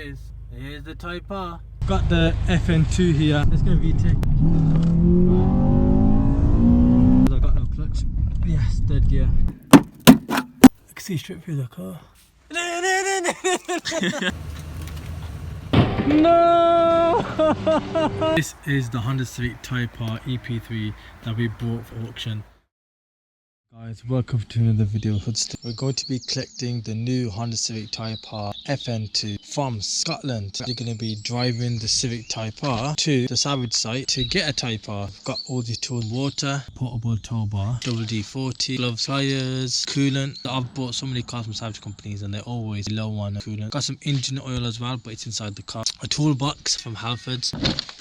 is. Here's the Type R. Got the FN2 here. Let's go VTEC. I got no clutch. Yes, third gear. I can see straight through the car. No! This is the Honda Civic Type R EP3 that we bought for auction. Guys, welcome to another video. We're going to be collecting the new Honda Civic Type R FN2 from Scotland. You're going to be driving the Civic Type R to the Civic site to get a Type R. We've got all the tools: water, portable tow bar, WD-40, gloves, tyres, coolant. I've bought so many cars from Civic companies and they're always low on coolant. Got some engine oil as well, but it's inside the car. A toolbox from Halfords.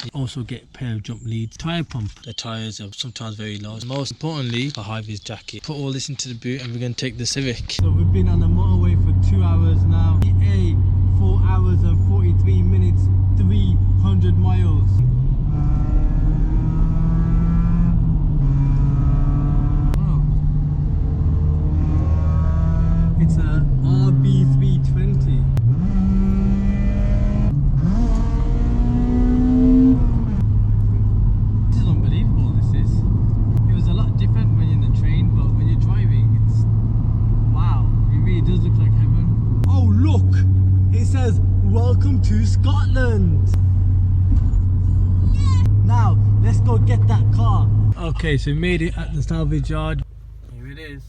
You also get a pair of jump leads. Tyre pump. The tyres are sometimes very low. Most importantly, a high-vis jacket. Put all this into the boot and we're going to take the Civic. So we've been on the motorway for 2 hours now. 4 hours and 43 minutes, 300 miles. Wow. It's a RB320. This is unbelievable, this is. It was a lot different when you're in the train, but when you're driving, it's wow, it really does look like heaven. Oh look, it says welcome to Scotland. Yeah. Now let's go get that car. Okay, so we made it at the salvage yard. Here it is.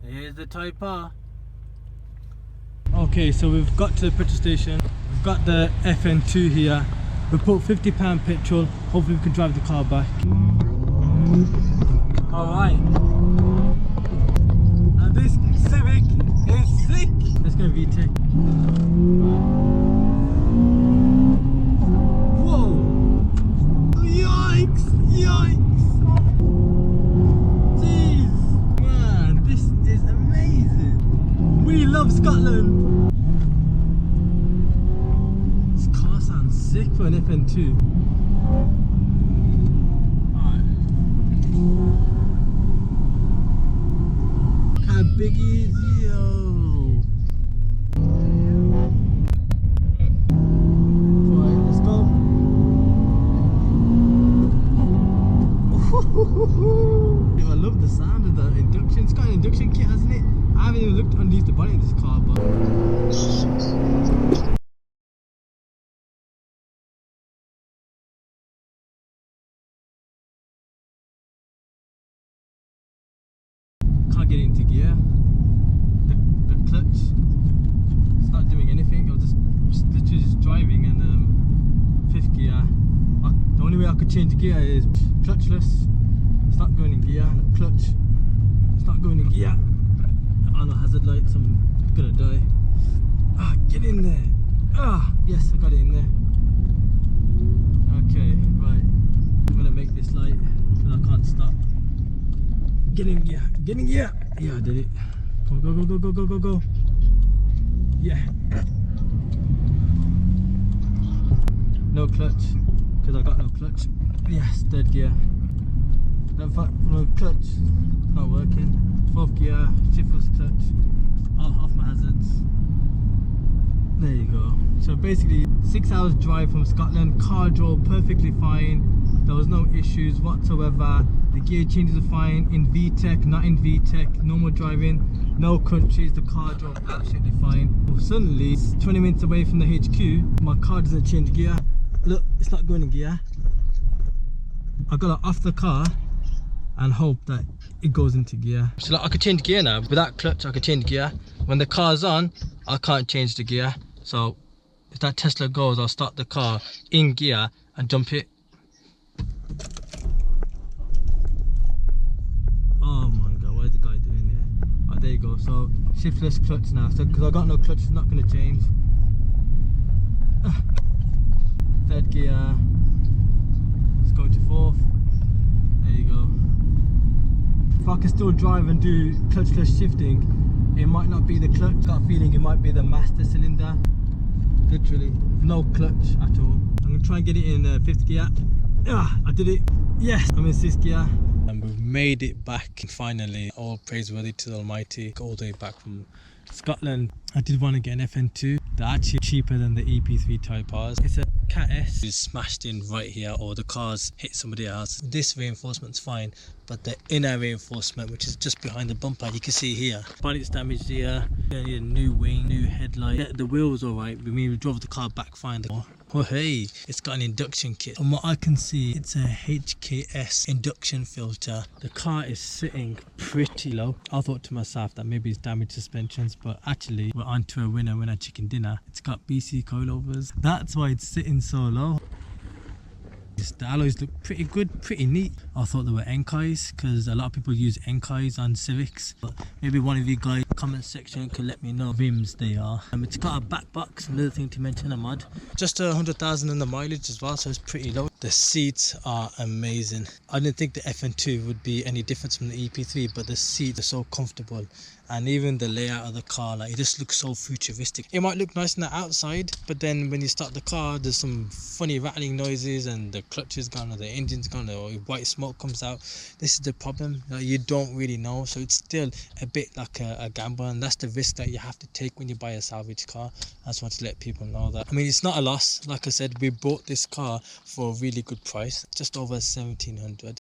Here's the Type R. Okay, so we've got to the petrol station. We've got the FN2 here. We put £50 petrol. Hopefully we can drive the car back. Alright. And this Civic is sick. Let's go VTEC. Whoa! Yikes! Yikes! Jeez! Man, this is amazing! We love Scotland! This car sounds sick for an FN2. Biggies, yo! Alright, let's go. I love the sound of the induction. It's got an induction kit, hasn't it? I haven't even looked underneath the bonnet of this car, but can't get into gear. The clutch, it's not doing anything. I was just literally just driving and fifth gear. The only way I could change gear is clutchless. It's not going in gear. The clutch, it's not going in gear. On the hazard lights, I'm gonna die. Ah, get in there. Ah, yes, I got it in there. Okay, right. I'm gonna make this light because I can't stop. Get in gear, get in gear. Yeah, I did it. Go, go, go, go, go, go, go, go. Yeah. No clutch, because I got no clutch. Yes, third gear. No clutch, not working. Fourth gear, shiftless clutch. Off my hazards. There you go. So basically, 6 hours drive from Scotland. Car drove perfectly fine. There was no issues whatsoever. The gear changes are fine in VTEC, not in VTEC. Normal driving, no countries. The car drove absolutely fine. Suddenly, 20 minutes away from the HQ, my car doesn't change gear. Look, it's not going in gear. I got off the car and hope that it goes into gear. So like, I could change gear now. Without clutch, I could change gear. When the car's on, I can't change the gear. So if that Tesla goes, I'll start the car in gear and jump it. Oh my god, what is the guy doing here? Oh, there you go. So shiftless clutch now. So because I got no clutch, it's not going to change. Third gear. Let's go to fourth. There you go. If I can still drive and do clutchless shifting, it might not be the clutch. Got a feeling it might be the master cylinder. Literally no clutch at all. I'm gonna try and get it in fifth gear. Ah, I did it. Yes, I'm in sixth gear. And we've made it back finally. All praiseworthy to the Almighty. All the way back from Scotland, I did want to get an FN2. They're actually cheaper than the EP3 Type Rs. It's a Cat S is smashed in right here, or the car's hit somebody else. This reinforcement's fine, but the inner reinforcement, which is just behind the bumper, you can see here, bonnet's damaged here. You need a new wing, new headlight. Yeah, the wheel was alright. We drove the car back fine. Oh hey, it's got an induction kit. From what I can see, it's a HKS induction filter. The car is sitting pretty low. I thought to myself that maybe it's damaged suspensions, but actually we're on to a winner chicken dinner. It's got BC coilovers. That's why it's sitting so low. The alloys look pretty good, pretty neat. I thought they were Enkais because a lot of people use Enkais on Civics. But maybe one of you guys in the comment section could let me know rims they are. It's got a back box, another thing to mention, a mod. Just 100,000 in the mileage as well, so it's pretty low. The seats are amazing. I didn't think the FN2 would be any different from the EP3, but the seats are so comfortable. And even the layout of the car, like, it just looks so futuristic. It might look nice on the outside, but then when you start the car, there's some funny rattling noises and the clutch is gone or the engine's gone or white smoke comes out. This is the problem, you don't really know, so it's still a bit like a gamble, and that's the risk that you have to take when you buy a salvage car. I just want to let people know that. I mean, it's not a loss. Like I said, we bought this car for a really good price, just over 1,700.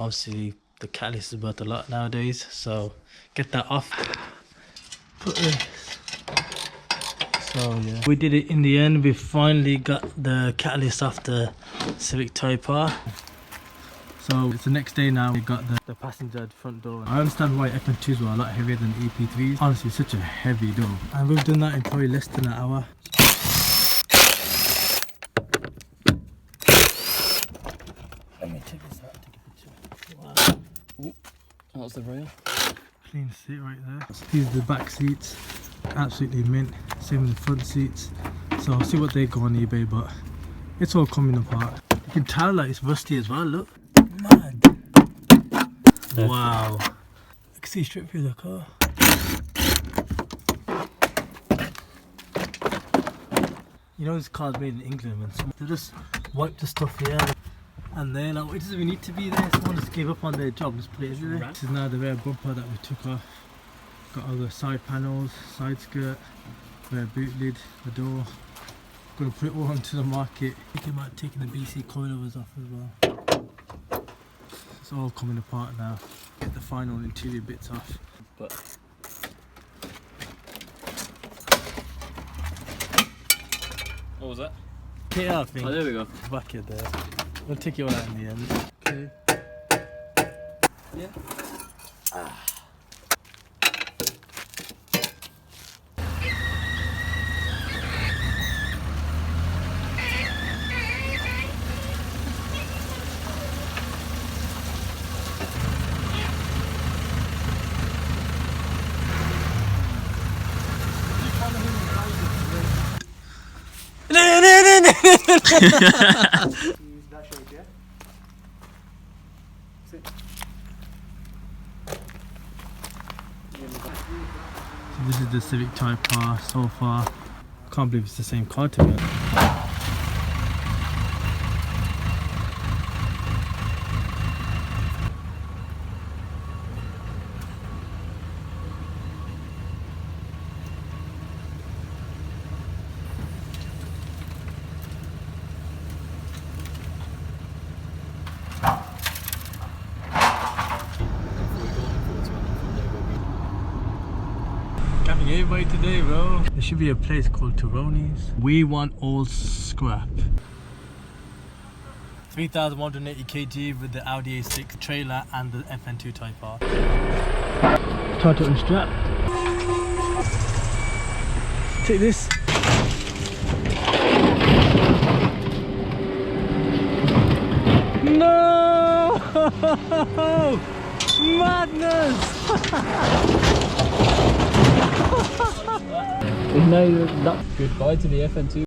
Obviously the catalyst is worth a lot nowadays, so get that off. Put this. So yeah, we did it in the end. We finally got the catalyst off the Civic Type R. So it's the next day now. We got the passenger front door. I understand why FN2s were a lot heavier than EP3s. Honestly, such a heavy door, and we've done that in probably less than an hour. Let me take this out. Ooh, that's the rail. Clean seat right there. These are the back seats, absolutely mint. Same with the front seats. So I'll see what they go on eBay, but it's all coming apart. You can tell that it's rusty as well. Look, man. Wow. I can see straight through the car. You know, this car's made in England, and they just wipe the stuff here. And then, like, it doesn't even need to be there. Someone just gave up on their job, just put it everywhere. This is now the rear bumper that we took off. Got all the side panels, side skirt, rear boot lid, the door. Gonna put it all onto the market. Thinking about taking the BC coilovers off as well. It's all coming apart now. Get the final interior bits off. But what was that? Yeah, I think. Oh, there we go. Back it there. We'll take it all out in the end. Okay. Yeah. Ah. This is the Civic Type R so far. Can't believe it's the same car to me. Camping everybody today, bro. There should be a place called Tironi's. We want all scrap. 3,180 kg with the Audi A6 trailer and the FN2 Type R. Try to unstrap. Take this. No! Madness! Goodbye to the FN2.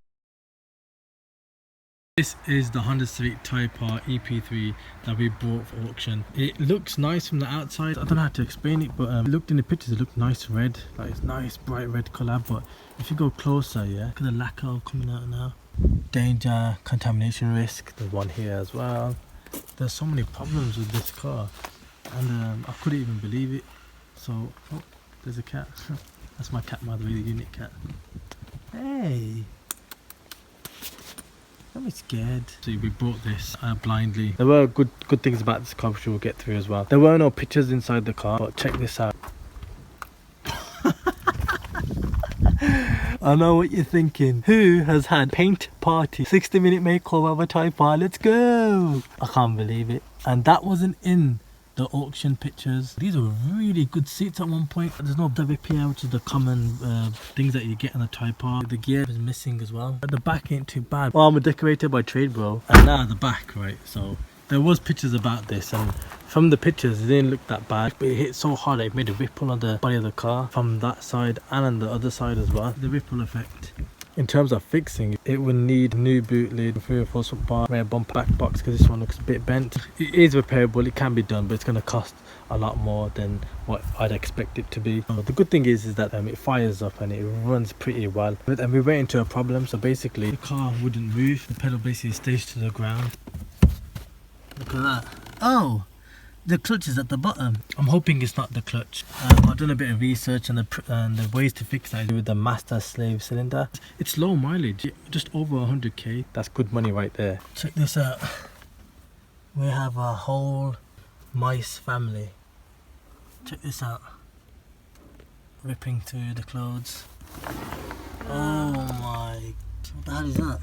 This is the Honda Civic Type R EP3 that we bought for auction. It looks nice from the outside. I don't know how to explain it, but it looked in the pictures, it looked nice red. Like, it's nice bright red colour, but if you go closer, yeah, look at the lacquer coming out now. danger, contamination risk. There's one here as well. There's so many problems with this car, and I couldn't even believe it. So, oh, there's a cat. That's my cat, by the way, the unit cat. Hey, don't be scared. So we bought this blindly. There were good things about this car which we'll get through as well. There were no pictures inside the car, but check this out. I know what you're thinking. Who has had paint party? 60-minute makeover of a Type R. Let's go! I can't believe it. And that wasn't in the auction pictures. These are really good seats at one point. There's no WPA, which is the common things that you get in a Type R. The gear is missing as well. But the back ain't too bad. Well, I'm a decorator by trade, bro. And now the back, right? So there was pictures about this, and from the pictures it didn't look that bad, but it hit so hard that it made a ripple on the body of the car from that side and on the other side as well. The ripple effect. In terms of fixing, it would need new boot lid, 3 or 4 bar, rear bumper, back box, because this one looks a bit bent. It is repairable, it can be done, but it's going to cost a lot more than what I'd expect it to be. The good thing is that it fires up and it runs pretty well. And we ran into a problem, so basically the car wouldn't move. The pedal basically stays to the ground. Look at that. Oh, the clutch is at the bottom. I'm hoping it's not the clutch. I've done a bit of research, and the ways to fix that is with the master slave cylinder. It's low mileage, just over 100k. That's good money right there. Check this out. We have a whole mice family. Check this out. Ripping through the clothes. Oh my, what the hell is that?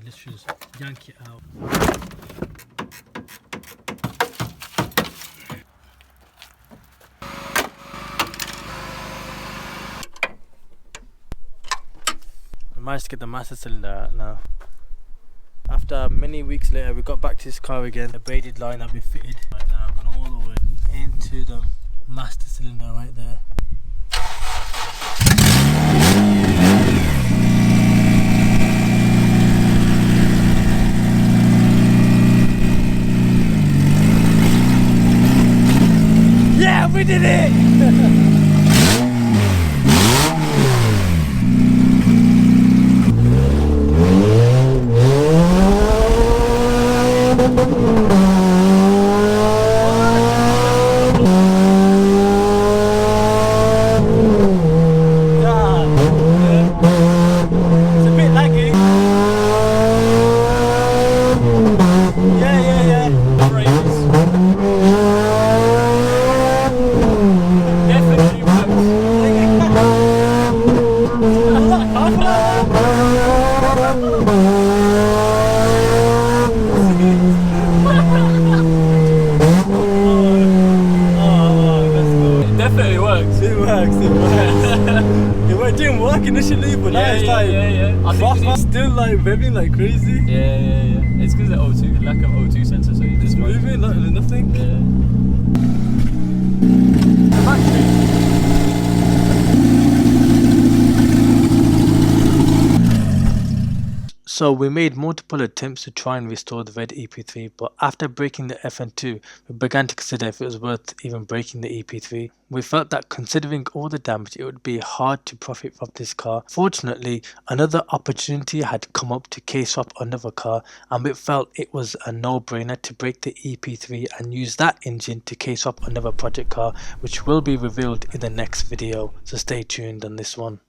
Let's just yank it out. I managed to get the master cylinder out now. After many weeks later, we got back to this car again. The braided line will be fitted. Right now, I've gone all the way into the master cylinder right there. Yeah, we did it! It didn't work initially, but now it's like it's still like revving like crazy. Yeah. It's because of the O2, lack of O2 sensor, so you just moving like nothing. Yeah. The battery. So we made multiple attempts to try and restore the red EP3, but after breaking the FN2, we began to consider if it was worth even breaking the EP3. We felt that considering all the damage, it would be hard to profit from this car. Fortunately, another opportunity had come up to case swap another car, and we felt it was a no-brainer to break the EP3 and use that engine to case swap another project car, which will be revealed in the next video, so stay tuned on this one.